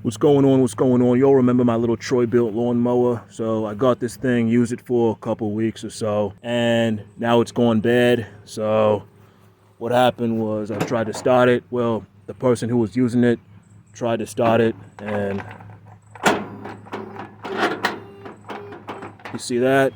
What's going on? What's going on? Y'all remember my little Troy built lawn mower? So I got this thing, used it for a couple weeks or so, and now it's gone bad. So what happened was I tried to start it. Well, the person who was using it tried to start it, and you see that?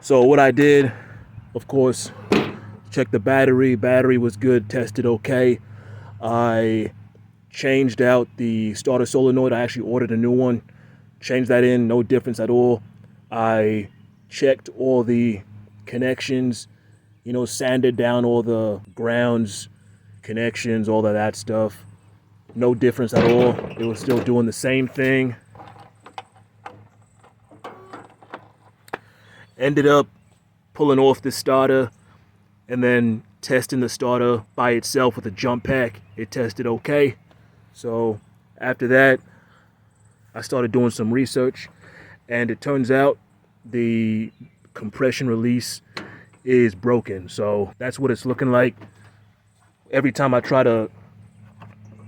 So what I did, of course, checked the battery. Battery was good, tested okay. I changed out the starter solenoid. I actually ordered a new one. Changed that in, no difference at all. I checked all the connections, sanded down all the grounds, connections, all of that stuff. No difference at all. It was still doing the same thing. Ended up pulling off the starter and then testing the starter by itself with a jump pack. It tested okay. So after that, I started doing some research, and it turns out the compression release is broken. So that's what it's looking like. Every time I try to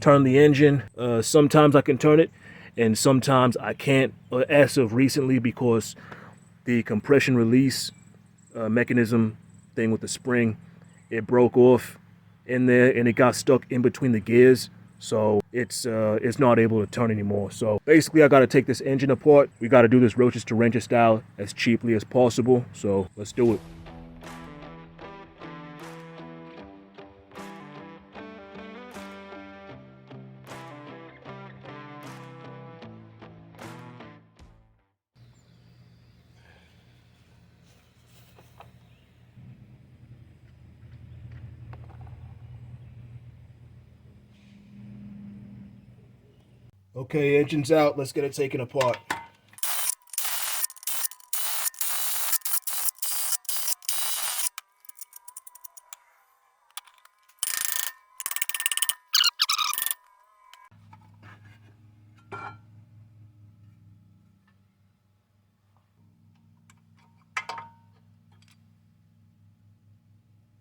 turn the engine, sometimes I can turn it and sometimes I can't, as of recently, because the compression release mechanism thing with the spring, it broke off in there and it got stuck in between the gears. So it's not able to turn anymore. So basically I got to take this engine apart. We got to do this roaches to wrenches style as cheaply as possible. So let's do it. Okay, engine's out. Let's get it taken apart.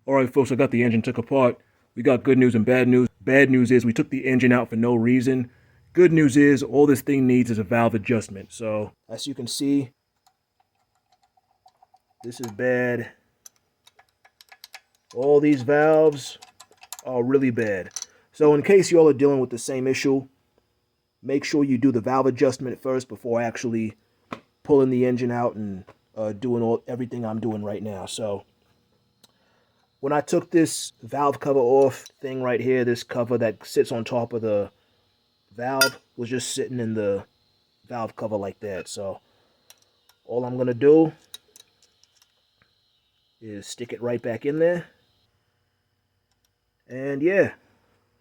All right, folks, I got the engine took apart. We got good news and bad news. Bad news is we took the engine out for no reason. Good news is all this thing needs is a valve adjustment. So as you can see, this is bad. All these valves are really bad. So in case you all are dealing with the same issue, make sure you do the valve adjustment first before actually pulling the engine out and doing everything I'm doing right now. So when I took this valve cover off thing right here, this cover that sits on top of the valve was just sitting in the valve cover like that. So all I'm gonna do is stick it right back in there. And yeah,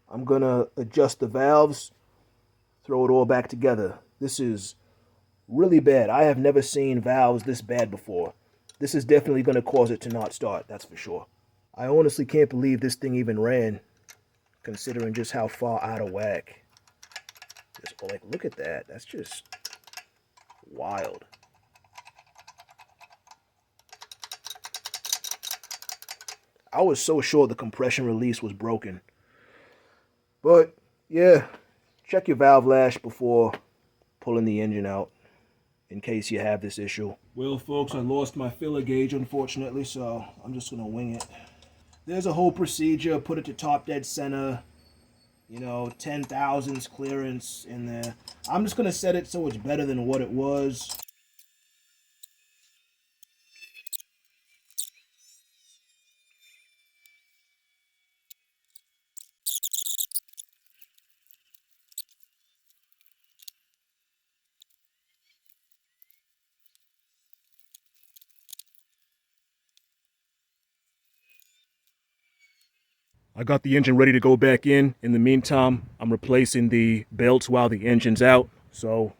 I'm gonna adjust the valves, throw it all back together. This is really bad. I have never seen valves this bad before. This is definitely gonna cause it to not start, that's for sure. I honestly can't believe this thing even ran, considering just how far out of whack. Just like, look at that. That's just wild. I was so sure the compression release was broken. But yeah, check your valve lash before pulling the engine out in case you have this issue. Well, folks, I lost my filler gauge, unfortunately, so I'm just going to wing it. There's a whole procedure. Put it to top dead center. 10 thousandths clearance in there. I'm just going to set it so it's better than what it was. I got the engine ready to go back in. In the meantime, I'm replacing the belts while the engine's out. So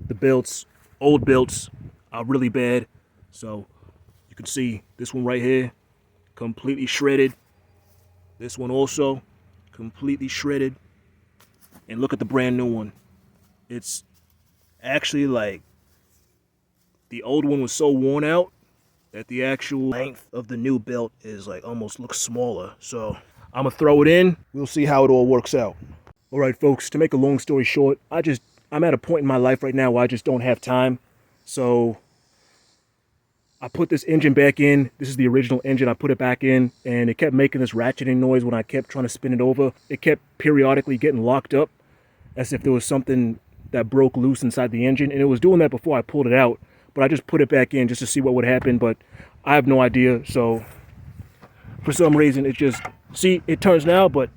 the belts, old belts, are really bad. So you can see this one right here, completely shredded. This one also, completely shredded. And look at the brand new one. It's actually like the old one was so worn out that the actual length of the new belt is like almost looks smaller. So I'm gonna throw it in. We'll see how it all works out. All right, folks, to make a long story short, I'm at a point in my life right now where I just don't have time. So I put this engine back in. This is the original engine. I put it back in, and it kept making this ratcheting noise when I kept trying to spin it over. It kept periodically getting locked up as if there was something that broke loose inside the engine, and it was doing that before I pulled it out. But I just put it back in just to see what would happen, but I have no idea. So for some reason, it just, see, it turns now, but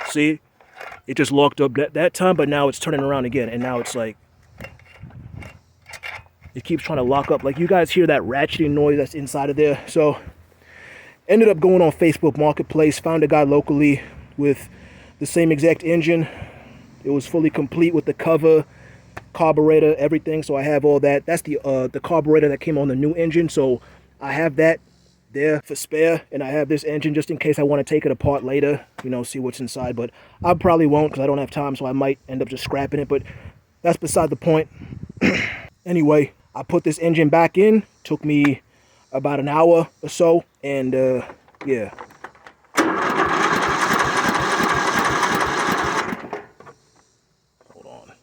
see, it just locked up that time, but now it's turning around again, and now it's like, it keeps trying to lock up. Like, you guys hear that ratcheting noise that's inside of there. So ended up going on Facebook Marketplace, found a guy locally with the same exact engine. It was fully complete with the cover, carburetor, everything. So I have all that. That's the carburetor that came on the new engine. So I have that there for spare, and I have this engine just in case I want to take it apart later, you know, see what's inside. But I probably won't because I don't have time, so I might end up just scrapping it, but that's beside the point. Anyway, I put this engine back in. Took me about an hour or so, and yeah. Hold on.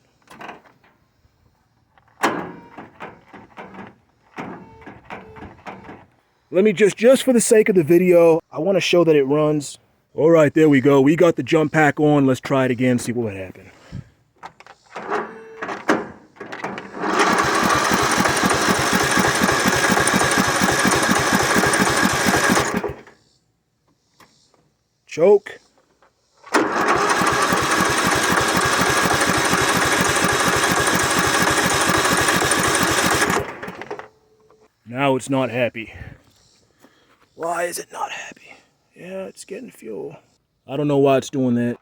Let me just for the sake of the video, I want to show that it runs. All right, there we go. We got the jump pack on. Let's try it again, see what would happen. Choke. Now it's not happy. Why is it not happy? Yeah, it's getting fuel. I don't know why it's doing that.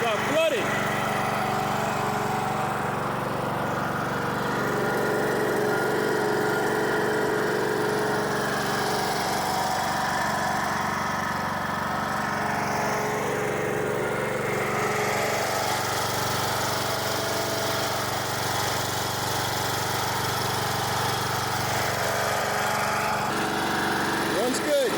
Got flooded. Runs good.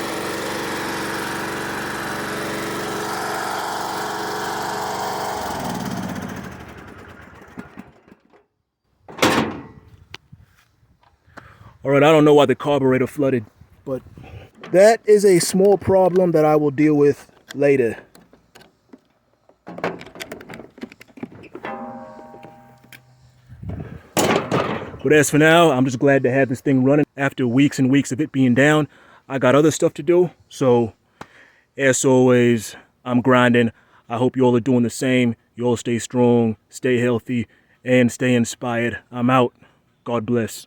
All right, I don't know why the carburetor flooded, but that is a small problem that I will deal with later. But as for now, I'm just glad to have this thing running. After weeks and weeks of it being down, I got other stuff to do. So, as always, I'm grinding. I hope you all are doing the same. You all stay strong, stay healthy, and stay inspired. I'm out. God bless.